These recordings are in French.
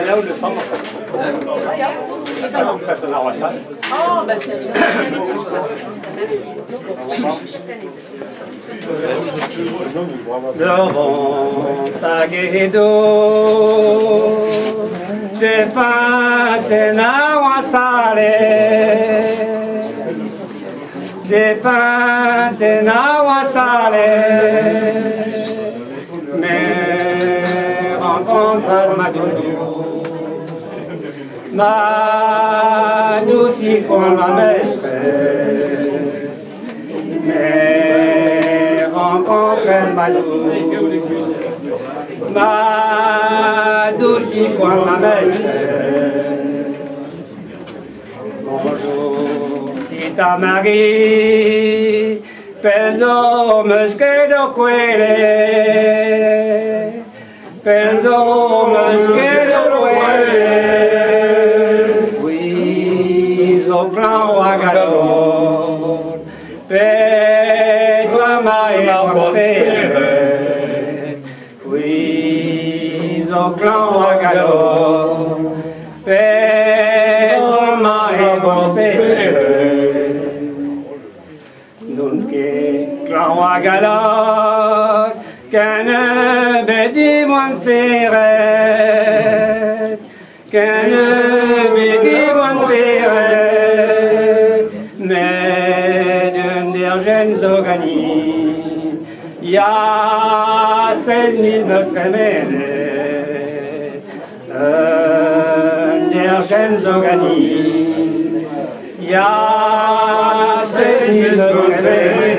Là où le sang, ça vous fait la recette. Oh, bah c'est Devant ta guédo, de fatena wasale, de fatena wasale, me rencontras ma doudou, ma douce con la mestre, me rencontres ma douce, ma douce con la mestre. Bonjour, tita Marie, penso meschedo quelle, penso meschedo quelle, oui, au plan wagador, Petra mai prospère, oui, au plan wagador, Petra mai prospère. Nunque clan wagador, qu'un bedi mon ferret, qu'un bedi mon ferret, mais d'un der jeunes organis, y a 16 000 meutes mêlés, der jeunes organis, y a 16 000 meutes mêlés.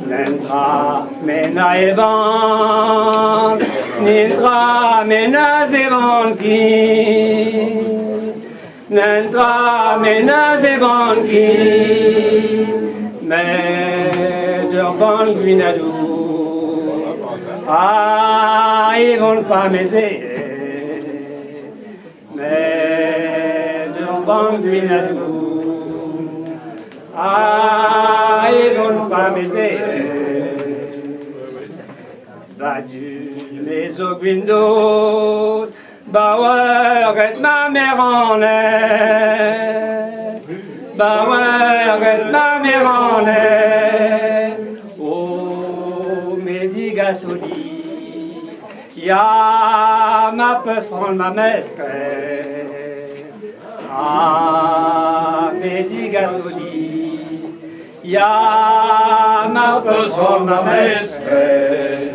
N'entra mena evan, n'entra mena evan qui, n'entra mena evan qui, mais d'urban guinadou, ah, ils vont pas m'aider, mais d'urban guinadou, ah, ils vont pas m'aider. Va-tu mes ogwindos, Bauer et ma mère en est, Bauer et ma mère en est, oh mes igasodi, ya ma pesron ma mestre, ah mes igasodi, ya ma pesron ma mestre.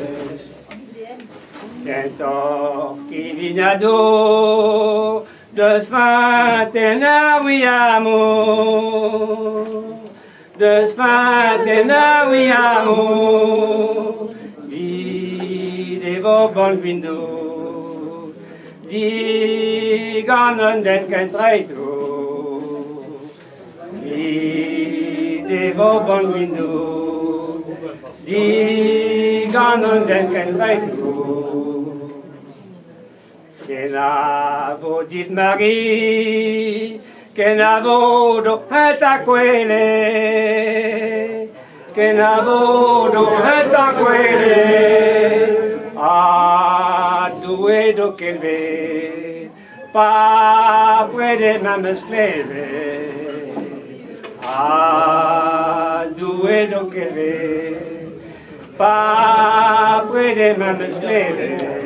Kentor qui vignado de sfantena wiamo, de sfantena wiamo, di devo bon vindo, di ganon den kentreito, di devo bon vindo, di ganon den kentreito. Che n'avo dit Marie, che n'avo do eta quelle, che n'avo do eta quelle, a due do kelve, pa près ma mescleve, a due do kelve, pa près ma mescleve.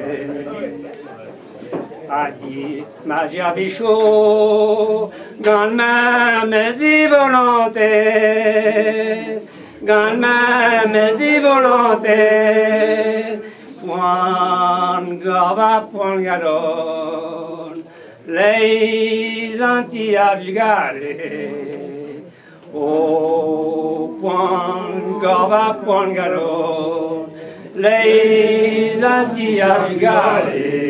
A dit Magia Bichot, grande main mes y volonté, grande main mes y volonté, point garba, point galon, les Antilles à vigale, oh, point garba, point galon, les Antilles à vigale.